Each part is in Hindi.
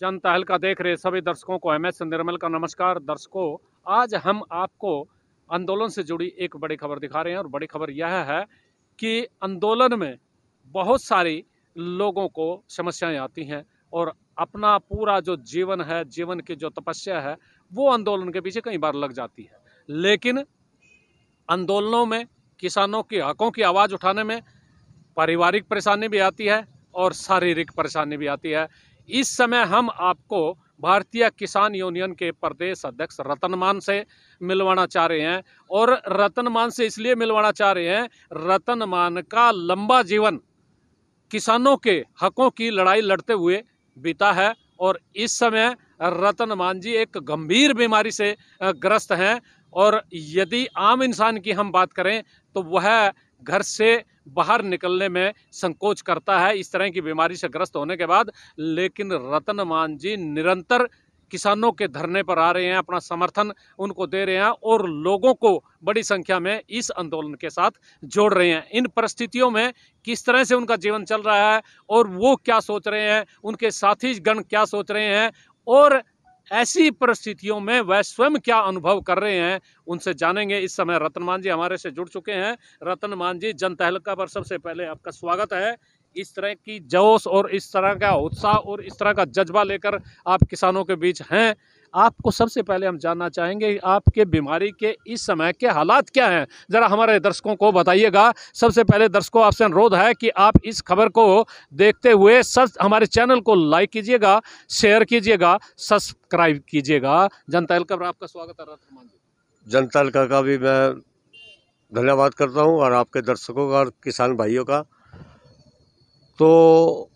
जनता हल्का देख रहे सभी दर्शकों को एमएस निर्मल का नमस्कार। दर्शकों, आज हम आपको आंदोलन से जुड़ी एक बड़ी खबर दिखा रहे हैं और बड़ी खबर यह है कि आंदोलन में बहुत सारी लोगों को समस्याएं आती हैं और अपना पूरा जो जीवन है, जीवन की जो तपस्या है, वो आंदोलन के पीछे कई बार लग जाती है। लेकिन आंदोलनों में किसानों के हकों की आवाज़ उठाने में पारिवारिक परेशानी भी आती है और शारीरिक परेशानी भी आती है। इस समय हम आपको भारतीय किसान यूनियन के प्रदेश अध्यक्ष रतन मान से मिलवाना चाह रहे हैं। और रतन मान से इसलिए मिलवाना चाह रहे हैं, रतन मान का लंबा जीवन किसानों के हकों की लड़ाई लड़ते हुए बीता है और इस समय रतन मान जी एक गंभीर बीमारी से ग्रस्त हैं। और यदि आम इंसान की हम बात करें तो वह घर से बाहर निकलने में संकोच करता है इस तरह की बीमारी से ग्रस्त होने के बाद। लेकिन रतन मान जी निरंतर किसानों के धरने पर आ रहे हैं, अपना समर्थन उनको दे रहे हैं और लोगों को बड़ी संख्या में इस आंदोलन के साथ जोड़ रहे हैं। इन परिस्थितियों में किस तरह से उनका जीवन चल रहा है और वो क्या सोच रहे हैं, उनके साथी गण क्या सोच रहे हैं और ऐसी परिस्थितियों में वह स्वयं क्या अनुभव कर रहे हैं, उनसे जानेंगे। इस समय रतन मान जी हमारे से जुड़ चुके हैं। रतन मान जी, जनता हल्का पर सबसे पहले आपका स्वागत है। इस तरह की जोश और इस तरह का उत्साह और इस तरह का जज्बा लेकर आप किसानों के बीच हैं। आपको सबसे पहले हम जानना चाहेंगे आपके बीमारी के इस समय के हालात क्या हैं, जरा हमारे दर्शकों को बताइएगा। सबसे पहले दर्शकों, आपसे अनुरोध है कि आप इस खबर को देखते हुए हमारे चैनल को लाइक कीजिएगा, शेयर कीजिएगा, सब्सक्राइब कीजिएगा। जनता हल्का पर आपका स्वागत है रतन मान जी। जनता हल्का का भी मैं धन्यवाद करता हूं और आपके दर्शकों का और किसान भाइयों का। तो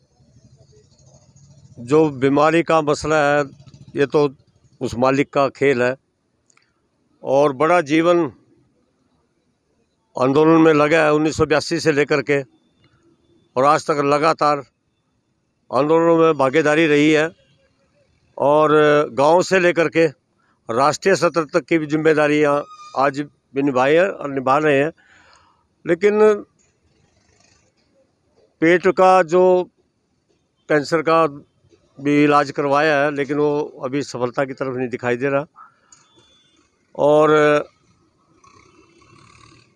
जो बीमारी का मसला है, ये तो उस मालिक का खेल है और बड़ा जीवन आंदोलन में लगा है 1982 से लेकर के और आज तक लगातार आंदोलनों में भागीदारी रही है और गांव से लेकर के राष्ट्रीय स्तर तक की भी जिम्मेदारियां आज भी निभाई है और निभा रहे हैं। लेकिन पेट का जो कैंसर का भी इलाज करवाया है, लेकिन वो अभी सफलता की तरफ नहीं दिखाई दे रहा। और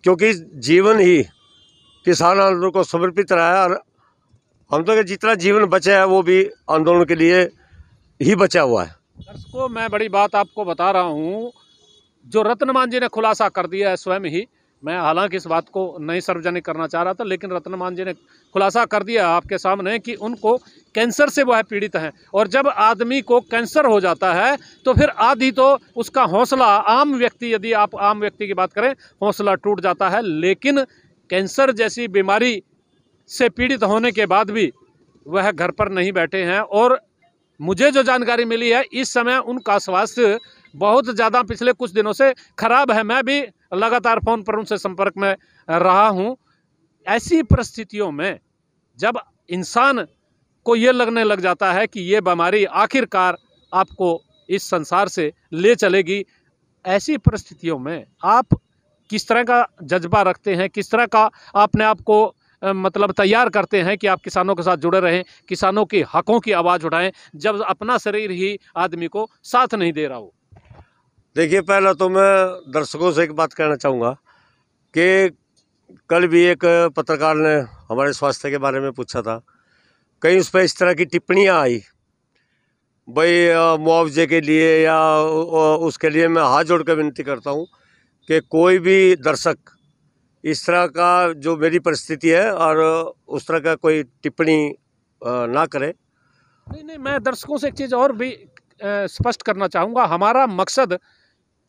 क्योंकि जीवन ही किसान आंदोलन को समर्पित रहा है और हम तो जितना जीवन बचा है वो भी आंदोलन के लिए ही बचा हुआ है। दर्शकों, मैं बड़ी बात आपको बता रहा हूँ, जो रतन मान जी ने खुलासा कर दिया है स्वयं ही। मैं हालांकि इस बात को नहीं सार्वजनिक करना चाह रहा था, लेकिन रतन मान जी ने खुलासा कर दिया आपके सामने कि उनको कैंसर से वह पीड़ित हैं। और जब आदमी को कैंसर हो जाता है तो फिर आदि तो उसका हौसला, आम व्यक्ति, यदि आप आम व्यक्ति की बात करें, हौसला टूट जाता है। लेकिन कैंसर जैसी बीमारी से पीड़ित होने के बाद भी वह घर पर नहीं बैठे हैं और मुझे जो जानकारी मिली है, इस समय उनका स्वास्थ्य बहुत ज़्यादा पिछले कुछ दिनों से खराब है। मैं भी लगातार फ़ोन पर उनसे संपर्क में रहा हूं। ऐसी परिस्थितियों में जब इंसान को ये लगने लग जाता है कि ये बीमारी आखिरकार आपको इस संसार से ले चलेगी, ऐसी परिस्थितियों में आप किस तरह का जज्बा रखते हैं, किस तरह का अपने आप को मतलब तैयार करते हैं कि आप किसानों के साथ जुड़े रहें, किसानों के हकों की आवाज़ उठाएं, जब अपना शरीर ही आदमी को साथ नहीं दे रहा हो? देखिए, पहला तो मैं दर्शकों से एक बात कहना चाहूँगा कि कल भी एक पत्रकार ने हमारे स्वास्थ्य के बारे में पूछा था। कहीं उस पर इस तरह की टिप्पणियाँ आई, भाई मुआवजे के लिए या उसके लिए मैं हाथ जोड़ कर विनती करता हूँ कि कोई भी दर्शक इस तरह का जो मेरी परिस्थिति है और उस तरह का कोई टिप्पणी ना करे। नहीं, मैं दर्शकों से एक चीज़ और भी स्पष्ट करना चाहूँगा। हमारा मकसद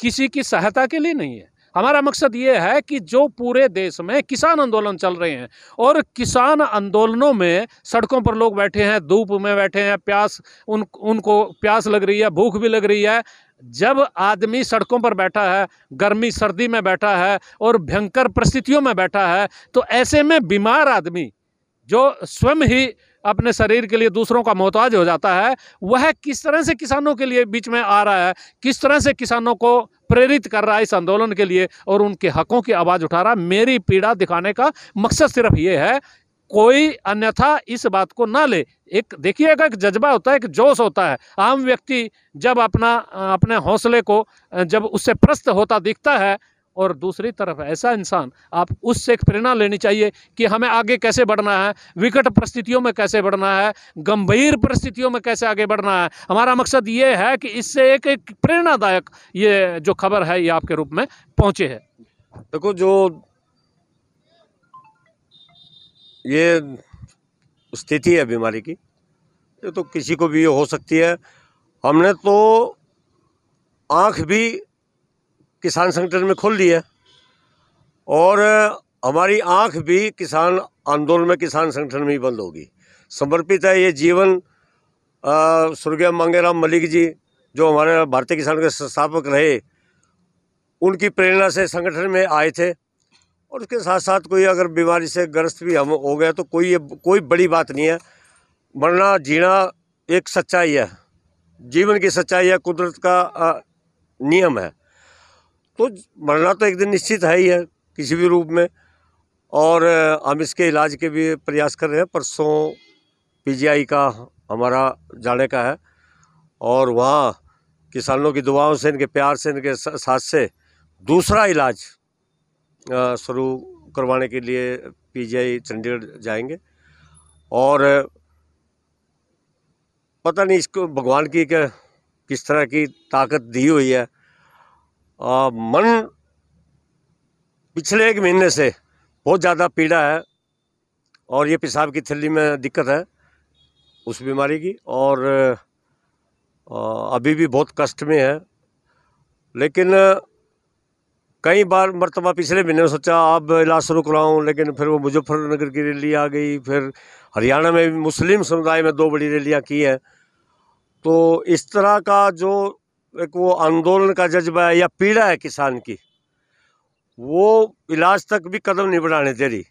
किसी की सहायता के लिए नहीं है। हमारा मकसद ये है कि जो पूरे देश में किसान आंदोलन चल रहे हैं और किसान आंदोलनों में सड़कों पर लोग बैठे हैं, धूप में बैठे हैं, प्यास उनको प्यास लग रही है, भूख भी लग रही है। जब आदमी सड़कों पर बैठा है, गर्मी सर्दी में बैठा है और भयंकर परिस्थितियों में बैठा है, तो ऐसे में बीमार आदमी जो स्वयं ही अपने शरीर के लिए दूसरों का मोहताज हो जाता है, वह किस तरह से किसानों के लिए बीच में आ रहा है, किस तरह से किसानों को प्रेरित कर रहा है इस आंदोलन के लिए और उनके हकों की आवाज़ उठा रहा है। मेरी पीड़ा दिखाने का मकसद सिर्फ ये है। कोई अन्यथा इस बात को ना ले। एक देखिएगा, एक जज्बा होता है, एक जोश होता है। आम व्यक्ति जब अपने हौसले को जब उससे प्रस्त होता दिखता है, और दूसरी तरफ ऐसा इंसान, आप उससे एक प्रेरणा लेनी चाहिए कि हमें आगे कैसे बढ़ना है, विकट परिस्थितियों में कैसे बढ़ना है, गंभीर परिस्थितियों में कैसे आगे बढ़ना है। हमारा मकसद ये है कि इससे एक प्रेरणादायक ये जो खबर है ये आपके रूप में पहुंचे है। देखो, जो ये स्थिति है बीमारी की, ये तो किसी को भी हो सकती है। हमने तो आंख भी किसान संगठन में खोल दी है, और हमारी आंख भी किसान आंदोलन में, किसान संगठन में ही बंद होगी। समर्पित है ये जीवन स्वर्गीय मंगेराम मलिक जी, जो हमारे भारतीय किसान के संस्थापक रहे, उनकी प्रेरणा से संगठन में आए थे। और उसके साथ साथ कोई अगर बीमारी से ग्रस्त भी हम हो गए तो कोई बड़ी बात नहीं है। मरना जीना एक सच्चाई है, जीवन की सच्चाई है, कुदरत का नियम है। तो मरना तो एक दिन निश्चित है ही है, किसी भी रूप में। और हम इसके इलाज के भी प्रयास कर रहे हैं। परसों पीजीआई का हमारा जाने का है, और वहाँ किसानों की दुआओं से, इनके प्यार से, इनके साथ से दूसरा इलाज शुरू करवाने के लिए पीजीआई चंडीगढ़ जाएंगे। और पता नहीं इसको भगवान की किस तरह की ताकत दी हुई है। मन पिछले 1 महीने से बहुत ज़्यादा पीड़ा है, और ये पेशाब की थैली में दिक्कत है उस बीमारी की, और अभी भी बहुत कष्ट में है। लेकिन कई बार मरतबा पिछले महीने सोचा अब इलाज शुरू कराऊँ, लेकिन फिर वो मुजफ्फरनगर की रैली आ गई, फिर हरियाणा में भी मुस्लिम समुदाय में 2 बड़ी रैलियाँ की हैं। तो इस तरह का जो एक वो आंदोलन का जज्बा है या पीड़ा है किसान की, वो इलाज तक भी कदम नहीं बढ़ाने दे रही।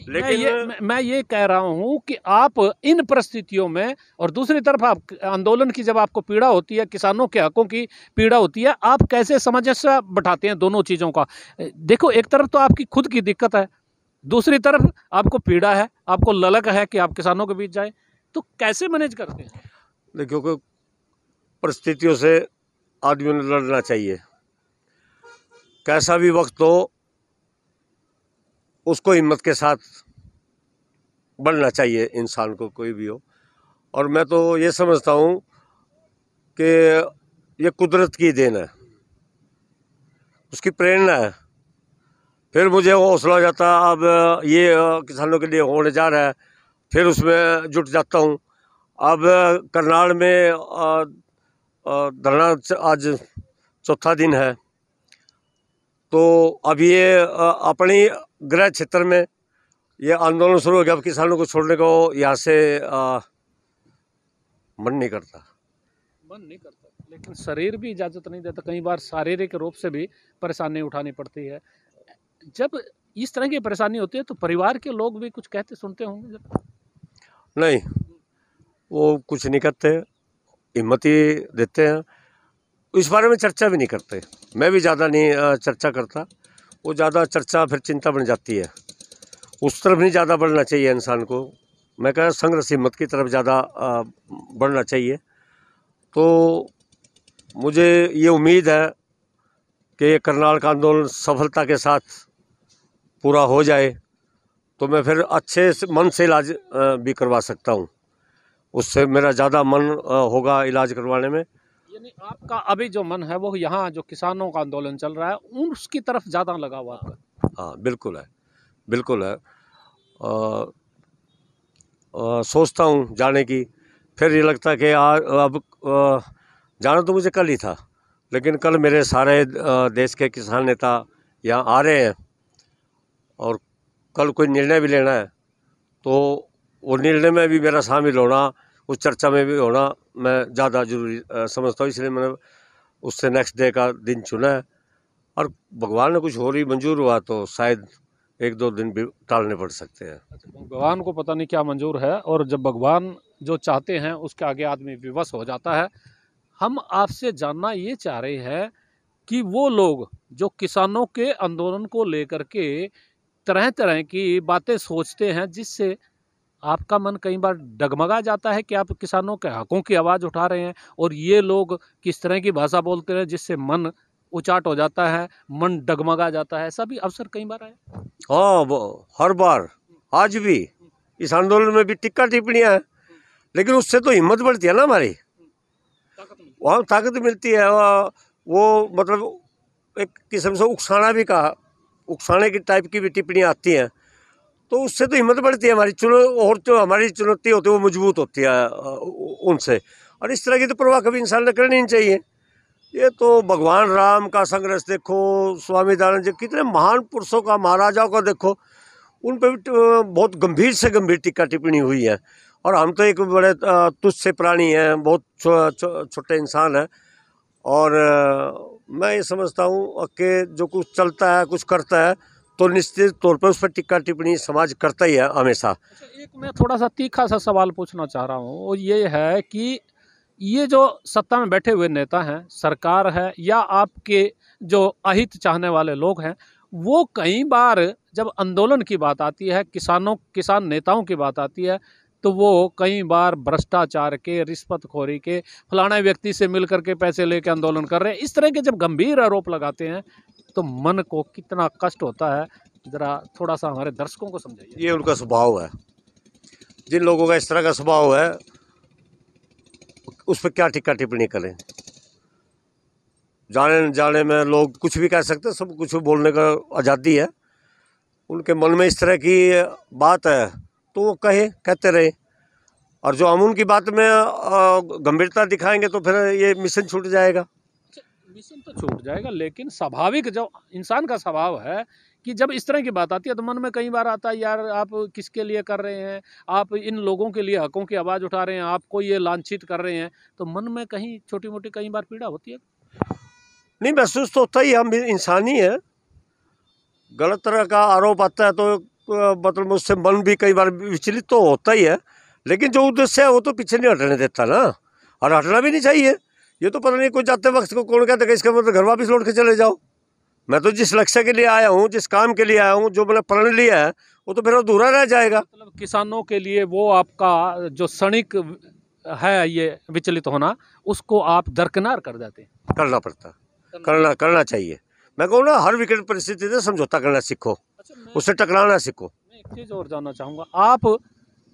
लेकिन मैं ये कह रहा हूँ कि आप इन परिस्थितियों में, और दूसरी तरफ आप आंदोलन की जब आपको पीड़ा होती है, किसानों के हकों की पीड़ा होती है, आप कैसे सामंजस्य बैठाते हैं दोनों चीज़ों का? देखो, एक तरफ तो आपकी खुद की दिक्कत है, दूसरी तरफ आपको पीड़ा है, आपको ललक है कि आप किसानों के बीच जाए, तो कैसे मैनेज करते हैं? देखो कि परिस्थितियों से आदमी ने लड़ना चाहिए। कैसा भी वक्त हो, उसको हिम्मत के साथ बढ़ना चाहिए इंसान को, कोई भी हो। और मैं तो ये समझता हूँ कि ये कुदरत की देन है, उसकी प्रेरणा है। फिर मुझे वो हौसला हो जाता, अब ये किसानों के लिए होने जा रहा है, फिर उसमें जुट जाता हूँ। अब करनाल में धरना आज 4था दिन है। तो अब ये अपनी गृह क्षेत्र में ये आंदोलन शुरू हो गया। अब किसानों को छोड़ने को यहाँ से मन नहीं करता। लेकिन शरीर भी इजाज़त नहीं देता, कई बार शारीरिक रूप से भी परेशानी उठानी पड़ती है। जब इस तरह की परेशानी होती है तो परिवार के लोग भी कुछ कहते सुनते होंगे? नहीं, वो कुछ नहीं करते, हिम्मत ही देते हैं। इस बारे में चर्चा भी नहीं करते। मैं भी ज़्यादा नहीं चर्चा करता। वो ज़्यादा चर्चा फिर चिंता बन जाती है, उस तरफ नहीं ज़्यादा बढ़ना चाहिए इंसान को। मैं कह संघर्ष हिम्मत की तरफ ज़्यादा बढ़ना चाहिए। तो मुझे ये उम्मीद है कि ये करनाल का आंदोलन सफलता के साथ पूरा हो जाए, तो मैं फिर अच्छे से मन से इलाज भी करवा सकता हूँ। उससे मेरा ज़्यादा मन होगा इलाज करवाने में। यानी आपका अभी जो मन है वो यहाँ जो किसानों का आंदोलन चल रहा है उसकी तरफ ज़्यादा लगा हुआ आपका? हाँ, बिल्कुल है, बिल्कुल है। सोचता हूँ जाने की, फिर ये लगता है कि अब जाना तो मुझे कल ही था, लेकिन कल मेरे सारे देश के किसान नेता यहाँ आ रहे हैं, और कल कोई निर्णय भी लेना है। तो वो निर्णय में भी मेरा शामिल होना, उस चर्चा में भी होना मैं ज़्यादा ज़रूरी समझता हूँ। इसलिए मैंने उससे नेक्स्ट डे का दिन चुना है। और भगवान ने कुछ और ही मंजूर हुआ तो शायद 1-2 दिन भी टालने पड़ सकते हैं। भगवान को पता नहीं क्या मंजूर है, और जब भगवान जो चाहते हैं उसके आगे आदमी विवश हो जाता है। हम आपसे जानना ये चाह रहे हैं कि वो लोग जो किसानों के आंदोलन को लेकर के तरह तरह की बातें सोचते हैं जिससे आपका मन कई बार डगमगा जाता है कि आप किसानों के हकों की आवाज़ उठा रहे हैं और ये लोग किस तरह की भाषा बोलते हैं जिससे मन उचाट हो जाता है, मन डगमगा जाता है। ऐसा भी अवसर कई बार आया। हाँ, हर बार, आज भी इस आंदोलन में भी टिक्का टिप्पणियाँ हैं, लेकिन उससे तो हिम्मत बढ़ती है ना हमारी, वहाँ ताकत मिलती है। वो मतलब एक किस्म से उकसाना भी कहा, उकसाने की टाइप की भी टिप्पणियाँ आती हैं, तो उससे तो हिम्मत बढ़ती है हमारी। और जो हमारी चुनौती होती है वो मजबूत होती है उनसे। और इस तरह की तो परवाह कभी इंसान ने करनी नहीं चाहिए। ये तो भगवान राम का संघर्ष देखो, स्वामी दयानंद जी, कितने महान पुरुषों का, महाराजाओं का देखो, उन पर भी बहुत गंभीर से गंभीर टिक्का टिप्पणी हुई है। और हम तो एक बड़े तुच्छ से प्राणी हैं, बहुत छोटे इंसान हैं। और मैं ये समझता हूँ कि जो कुछ चलता है, कुछ करता है, तो निश्चित तौर पर उस पर टिक्का टिप्पणी समाज करता ही है हमेशा। अच्छा, एक मैं थोड़ा सा तीखा सा सवाल पूछना चाह रहा हूँ, वो ये है कि ये जो सत्ता में बैठे हुए नेता हैं, सरकार है या आपके जो अहित चाहने वाले लोग हैं, वो कई बार जब आंदोलन की बात आती है, किसान नेताओं की बात आती है, तो वो कई बार भ्रष्टाचार के, रिश्वतखोरी के, फलाने व्यक्ति से मिल करके पैसे लेके आंदोलन कर रहे हैं, इस तरह के जब गंभीर आरोप लगाते हैं तो मन को कितना कष्ट होता है, जरा थोड़ा सा हमारे दर्शकों को समझाइए। ये उनका स्वभाव है। जिन लोगों का इस तरह का स्वभाव है, उस पर क्या टिक्का टिप्पणी करें। जाने जाने में लोग कुछ भी कह सकते हैं, सब कुछ बोलने का आज़ादी है। उनके मन में इस तरह की बात है तो वो कहते रहे। और जो हम उनकी बात में गंभीरता दिखाएंगे तो फिर ये मिशन छूट जाएगा। मिशन तो छूट जाएगा, लेकिन स्वाभाविक जो इंसान का स्वभाव है कि जब इस तरह की बात आती है तो मन में कई बार आता है, यार आप किसके लिए कर रहे हैं, आप इन लोगों के लिए हकों की आवाज़ उठा रहे हैं, आपको ये लांछित कर रहे हैं, तो मन में कहीं छोटी मोटी कई बार पीड़ा होती है। नहीं, महसूस तो होता ही, हम इंसान ही है। गलत तरह का आरोप आता है तो मतलब उससे मन भी कई बार विचलित तो होता ही है, लेकिन जो उद्देश्य है वो तो पीछे नहीं हटने देता ना, और हटना भी नहीं चाहिए। ये तो पता नहीं कोई जाते वक्त को कौन कहता है इसका मतलब घर वापस लौट के चले जाओ। मैं तो जिस लक्ष्य के लिए आया हूँ, जिस काम के लिए आया हूँ, जो मैंने प्रण लिया है, वो तो फिर अधूरा रह जाएगा। मतलब किसानों के लिए वो आपका जो क्षणिक है ये विचलित होना, उसको आप दरकिनार कर देते हैं। करना पड़ता, करना चाहिए। मैं कहूँ ना, हर विकट परिस्थिति से समझौता करना सीखो। अच्छा, उससे टकराना सीखो। मैं एक चीज़ और जानना चाहूँगा, आप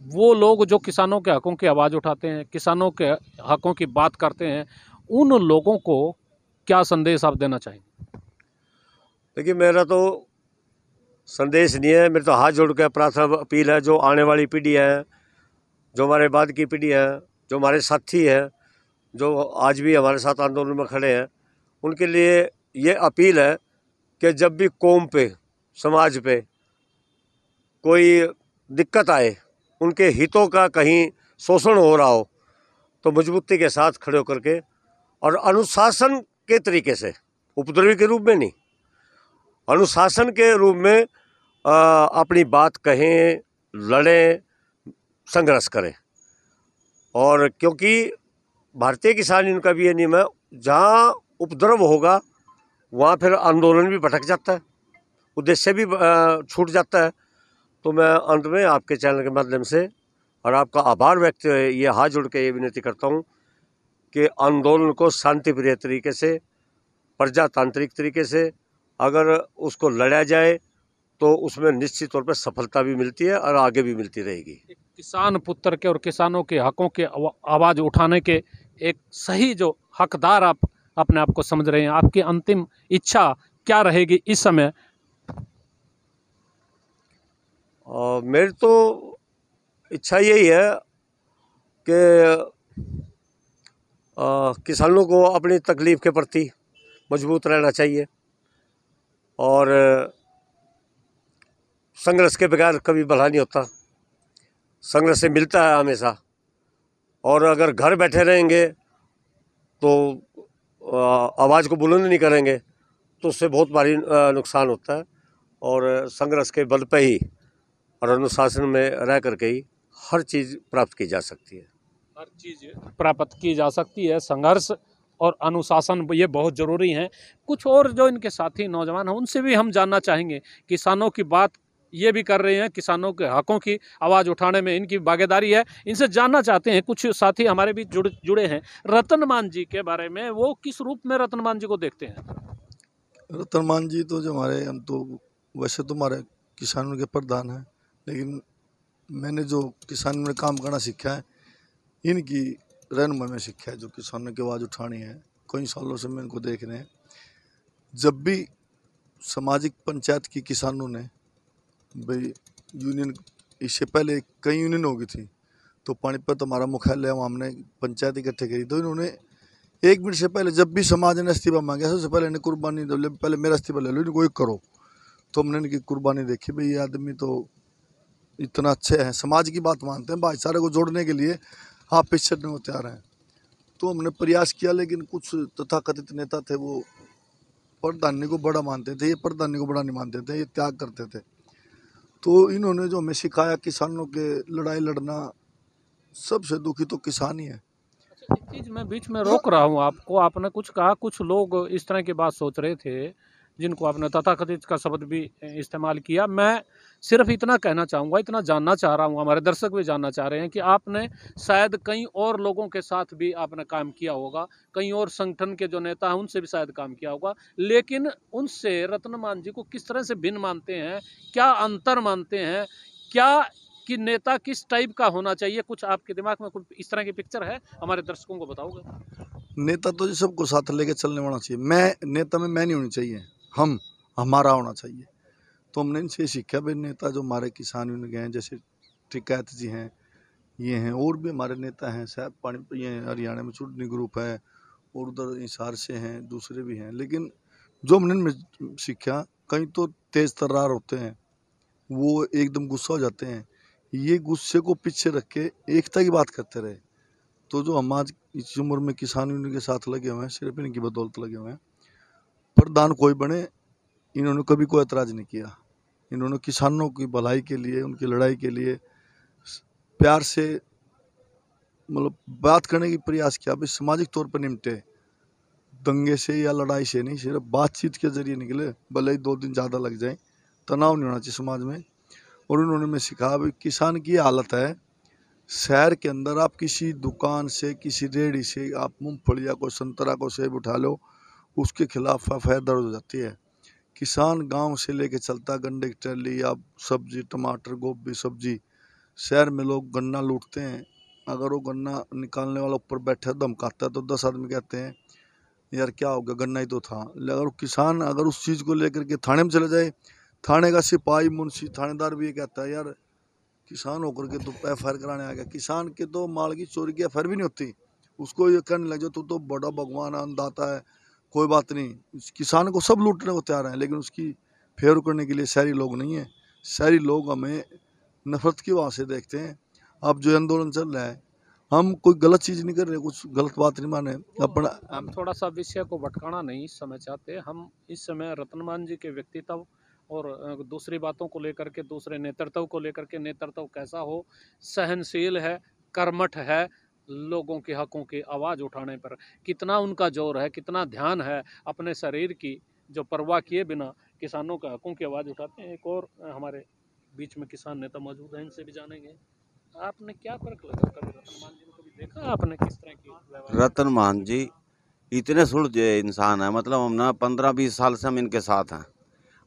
वो लोग जो किसानों के हकों की आवाज़ उठाते हैं, किसानों के हकों की बात करते हैं, उन लोगों को क्या संदेश आप देना चाहेंगे? देखिए, मेरा तो संदेश नहीं है, मेरे तो हाथ जोड़ के प्रार्थना अपील है, जो आने वाली पीढ़ी है, जो हमारे बाद की पीढ़ी है, जो हमारे साथी है, जो आज भी हमारे साथ आंदोलन में खड़े हैं, उनके लिए ये अपील है कि जब भी कौम पे, समाज पे कोई दिक्कत आए, उनके हितों का कहीं शोषण हो रहा हो, तो मजबूती के साथ खड़े होकर के और अनुशासन के तरीके से, उपद्रवी के रूप में नहीं, अनुशासन के रूप में अपनी बात कहें, लड़ें, संघर्ष करें। और क्योंकि भारतीय किसान यूनियन का भी ये नियम है, जहाँ उपद्रव होगा वहाँ फिर आंदोलन भी भटक जाता है, उद्देश्य भी छूट जाता है। तो मैं अंत में आपके चैनल के माध्यम से और आपका आभार व्यक्त ये हाथ जोड़ के ये विनती करता हूँ कि आंदोलन को शांतिप्रिय तरीके से, प्रजातांत्रिक तरीके से अगर उसको लड़ा जाए तो उसमें निश्चित तौर पर सफलता भी मिलती है और आगे भी मिलती रहेगी। किसान पुत्र के और किसानों के हकों के आवाज़ उठाने के एक सही जो हकदार आप अपने आप को समझ रहे हैं, आपकी अंतिम इच्छा क्या रहेगी इस समय? मेरी तो इच्छा यही है कि किसानों को अपनी तकलीफ़ के प्रति मजबूत रहना चाहिए और संघर्ष के बगैर कभी भला नहीं होता। संघर्ष से मिलता है हमेशा। और अगर घर बैठे रहेंगे तो आवाज़ को बुलंद नहीं करेंगे तो उससे बहुत भारी नुकसान होता है। और संघर्ष के बल पे ही और अनुशासन में रह करके ही हर चीज़ प्राप्त की जा सकती है। हर चीज़ प्राप्त की जा सकती है। संघर्ष और अनुशासन ये बहुत ज़रूरी हैं। कुछ और जो इनके साथी नौजवान हैं उनसे भी हम जानना चाहेंगे, किसानों की बात ये भी कर रहे हैं, किसानों के हकों की आवाज़ उठाने में इनकी भागीदारी है। इनसे जानना चाहते हैं, कुछ साथी हमारे बीच जुड़े हैं रतन मान जी के बारे में। वो किस रूप में रतन मान जी को देखते हैं? रतन मान जी तो जो हमारे, हम तो वैसे तो हमारे किसानों के प्रधान हैं, लेकिन मैंने जो किसान में काम करना सीखा है, इनकी रहनुमाई में सीखा है। जो किसानों की आवाज़ उठानी है, कई सालों से मैं इनको देख रहे हैं। जब भी सामाजिक पंचायत की किसानों ने भाई यूनियन, इससे पहले कई यूनियन हो गई थी, तो पानीपत हमारा मुख्यालय, वहाँ हमने पंचायत इकट्ठे करी, तो इन्होंने 1 मिनट से पहले जब भी समाज ने इस्तीफा मांगा, सबसे पहले इन्हें कुर्बानी दो, पहले मेरा इस्तीफा ले लो, इनको एक करो। तो हमने इनकी कुर्बानी देखी, भाई ये आदमी तो इतना अच्छे हैं, समाज की बात मानते हैं, भाईचारे को जोड़ने के लिए आप पीछे नहीं होते आ रहे हैं। तो हमने प्रयास किया, लेकिन कुछ तथाकथित नेता थे, वो प्रधानी को बड़ा मानते थे, ये प्रधानी को बड़ा नहीं मानते थे, ये त्याग करते थे। तो इन्होंने जो हमें सिखाया किसानों के लड़ाई लड़ना, सबसे दुखी तो किसान ही है। एक चीज मैं बीच में रोक रहा हूँ आपको, आपने कुछ कहा, कुछ लोग इस तरह की बात सोच रहे थे जिनको आपने तथाकथित का शब्द भी इस्तेमाल किया। मैं सिर्फ इतना कहना चाहूँगा, इतना जानना चाह रहा हूँ, हमारे दर्शक भी जानना चाह रहे हैं कि आपने शायद कई और लोगों के साथ भी आपने काम किया होगा, कई और संगठन के जो नेता हैं उनसे भी शायद काम किया होगा, लेकिन उनसे रत्नमान जी को किस तरह से भिन्न मानते हैं, क्या अंतर मानते हैं, क्या कि नेता किस टाइप का होना चाहिए? कुछ आपके दिमाग में कुछ इस तरह की पिक्चर है, हमारे दर्शकों को बताओगे? नेता तो जी सबको साथ लेके चलने वाला चाहिए। मैं नेता में मैं नहीं होनी चाहिए, हम हमारा होना चाहिए। तो हमने इनसे सीखा भाई, नेता जो हमारे किसान यूनियन के हैं, जैसे टिकैत जी हैं, ये हैं, और भी हमारे नेता हैं, शायद पानी ये हरियाणा में चुटनी ग्रुप है, और उधर हिसार से हैं, दूसरे भी हैं। लेकिन जो हमने इनमें सीखा, कहीं तो तेज तर्रार होते हैं, वो एकदम गुस्सा हो जाते हैं, ये गुस्से को पीछे रख के एकता की बात करते रहे। तो जो हम आज इस उम्र में किसान यूनियन के साथ लगे हुए हैं, सिर्फ इनकी बदौलत लगे हुए हैं। प्रधान कोई बने, इन्होंने कभी कोई एतराज़ नहीं किया। इन्होंने किसानों की भलाई के लिए, उनकी लड़ाई के लिए प्यार से मतलब बात करने की प्रयास किया, भाई सामाजिक तौर पर निपटे, दंगे से या लड़ाई से नहीं, सिर्फ बातचीत के जरिए निकले, भले ही 2 दिन ज़्यादा लग जाए, तनाव नहीं होना चाहिए समाज में। और उन्होंने मैं सिखा, भाई किसान की हालत है, शहर के अंदर आप किसी दुकान से, किसी रेहड़ी से आप मूंगफली या कोई संतरा को सेब उठा लो, उसके खिलाफ एफआईआर दर्ज हो जाती है। किसान गांव से लेके चलता गन्ने की ट्रैली या सब्जी, टमाटर, गोभी, सब्जी, शहर में लोग गन्ना लूटते हैं। अगर वो गन्ना निकालने वाला ऊपर बैठा धमकाता है, तो 10 आदमी कहते हैं यार क्या हो गया, गन्ना ही तो था। अगर किसान अगर उस चीज़ को लेकर के थाने में चले जाए, थाने का सिपाही, मुंशी, थानेदार भी ये कहता है यार किसान होकर के तो एफआईआर कराने आ गया। किसान के तो माल की चोरी की एफआईआर भी नहीं होती, उसको ये कहने लग जाओ तू तो बड़ा भगवान अन्नदाता है, कोई बात नहीं। किसान को सब लूटने को तैयार हैं, लेकिन उसकी फेवर करने के लिए शहरी लोग नहीं है। शहरी लोग हमें नफरत की वहाँ से देखते हैं। अब जो आंदोलन चल रहा है, हम कोई गलत चीज़ नहीं कर रहे, कुछ गलत बात नहीं माने अपना। हम थोड़ा सा विषय को भटकाना नहीं इस समय चाहते, हम इस समय रत्नमान जी के व्यक्तित्व और दूसरी बातों को लेकर के, दूसरे नेतृत्व को लेकर के, नेतृत्व कैसा हो, सहनशील है, कर्मठ है, लोगों के हकों की आवाज़ उठाने पर कितना उनका जोर है, कितना ध्यान है, अपने शरीर की जो परवाह किए बिना किसानों के हकों की आवाज़ उठाते हैं। एक और हमारे बीच में किसान नेता मौजूद हैं, इनसे भी जानेंगे। आपने क्या फर्क लगा कभी रतनमान जी को, कभी देखा आपने किस तरह की व्यवहार? रतन मान जी इतने सुलझे इंसान है, मतलब हम ना 15-20 साल से हम इनके साथ हैं।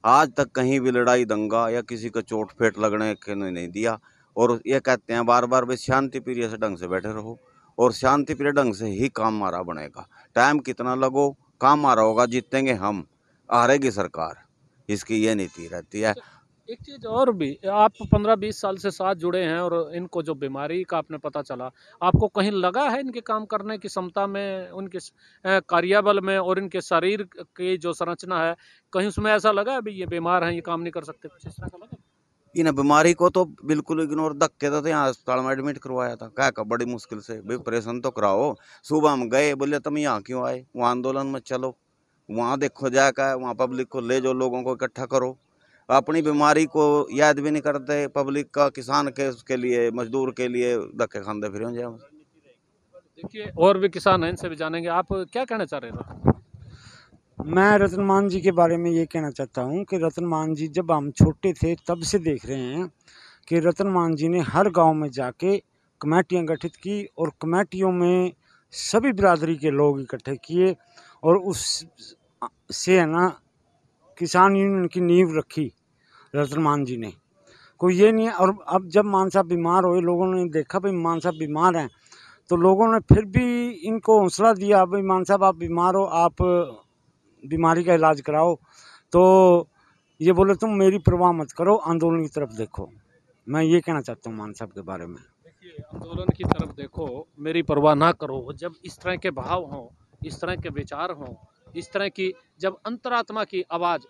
आज तक कहीं भी लड़ाई दंगा या किसी को चोट फेट लगने के नहीं दिया। और ये कहते हैं बार बार, भाई शांति प्रिय से ढंग से बैठे रहो, और शांति प्रिय ढंग से ही काम हमारा बनेगा। टाइम कितना लगो, काम हमारा होगा, जीतेंगे हम, हारेगी सरकार, इसकी ये नीति रहती है। एक चीज़ और भी, आप 15-20 साल से साथ जुड़े हैं और इनको जो बीमारी का आपने पता चला, आपको कहीं लगा है इनके काम करने की क्षमता में, उनके कार्यबल में और इनके शरीर की जो संरचना है, कहीं उसमें ऐसा लगा अभी ये बीमार हैं, ये काम नहीं कर सकते, कुछ इस तरह का लगा? इन बीमारी को तो बिल्कुल इग्नोर, धक्के तो यहाँ अस्पताल में एडमिट करवाया था, क्या का बड़ी मुश्किल से, भाई ऑपरेशन तो कराओ। सुबह हम गए, बोले तुम यहाँ क्यों आए, वहाँ आंदोलन में चलो, वहाँ देखो जाकर, वहाँ पब्लिक को ले जाओ, लोगों को इकट्ठा करो। अपनी बीमारी को याद भी नहीं करते, पब्लिक का, किसान के उसके लिए, मजदूर के लिए धक्के खाते फिर जाए। देखिए और भी किसान हैं, इनसे भी जानेंगे। आप क्या कहना चाह रहे हैं? मैं रतन मान जी के बारे में ये कहना चाहता हूँ कि रतन मान जी जब हम छोटे थे तब से देख रहे हैं कि रतन मान जी ने हर गांव में जाके कमेटियाँ गठित की और कमेटियों में सभी बिरादरी के लोग इकट्ठे किए और उस से है ना किसान यूनियन की नींव रखी रतन मान जी ने। कोई ये नहीं है। और अब जब मान साहब बीमार हुए, लोगों ने देखा भाई मान साहब बीमार हैं, तो लोगों ने फिर भी इनको हौसला दिया भाई मान साहब आप बीमार हो, आप बीमारी का इलाज कराओ। तो ये बोले तुम मेरी परवाह मत करो, आंदोलन की तरफ देखो। मैं ये कहना चाहता हूँ मान साहब के बारे में। देखिए, आंदोलन की तरफ देखो, मेरी परवाह ना करो। जब इस तरह के भाव हों, इस तरह के विचार हों, इस तरह की जब अंतरात्मा की आवाज़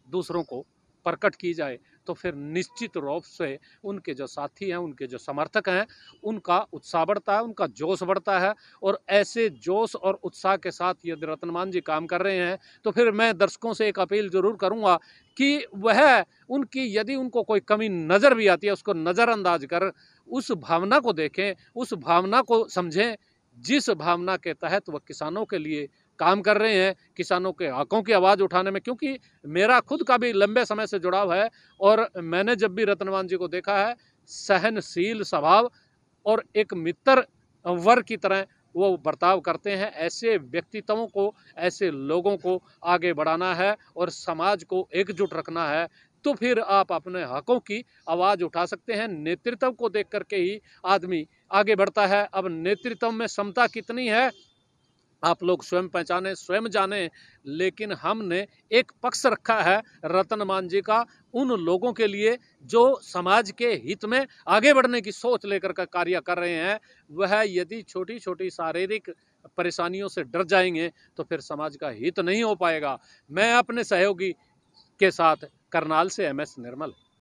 दूसरों को प्रकट की जाए, तो फिर निश्चित रूप से उनके जो साथी हैं, उनके जो समर्थक हैं, उनका उत्साह बढ़ता है, उनका जोश बढ़ता है। और ऐसे जोश और उत्साह के साथ यदि रतन मान जी काम कर रहे हैं, तो फिर मैं दर्शकों से एक अपील जरूर करूंगा कि वह उनकी यदि उनको कोई कमी नज़र भी आती है, उसको नज़रअंदाज कर उस भावना को देखें, उस भावना को समझें जिस भावना के तहत वह किसानों के लिए काम कर रहे हैं, किसानों के हकों की आवाज़ उठाने में। क्योंकि मेरा खुद का भी लंबे समय से जुड़ाव है और मैंने जब भी रतन मान जी को देखा है, सहनशील स्वभाव और एक मित्र वर्ग की तरह वो बर्ताव करते हैं। ऐसे व्यक्तित्वों को, ऐसे लोगों को आगे बढ़ाना है और समाज को एकजुट रखना है, तो फिर आप अपने हकों की आवाज़ उठा सकते हैं। नेतृत्व को देख करके ही आदमी आगे बढ़ता है। अब नेतृत्व में क्षमता कितनी है आप लोग स्वयं पहचाने, स्वयं जाने, लेकिन हमने एक पक्ष रखा है रतन मान जी का उन लोगों के लिए जो समाज के हित में आगे बढ़ने की सोच लेकर का कार्य कर रहे हैं। वह यदि छोटी छोटी शारीरिक परेशानियों से डर जाएंगे तो फिर समाज का हित नहीं हो पाएगा। मैं अपने सहयोगी के साथ करनाल से MS निर्मल।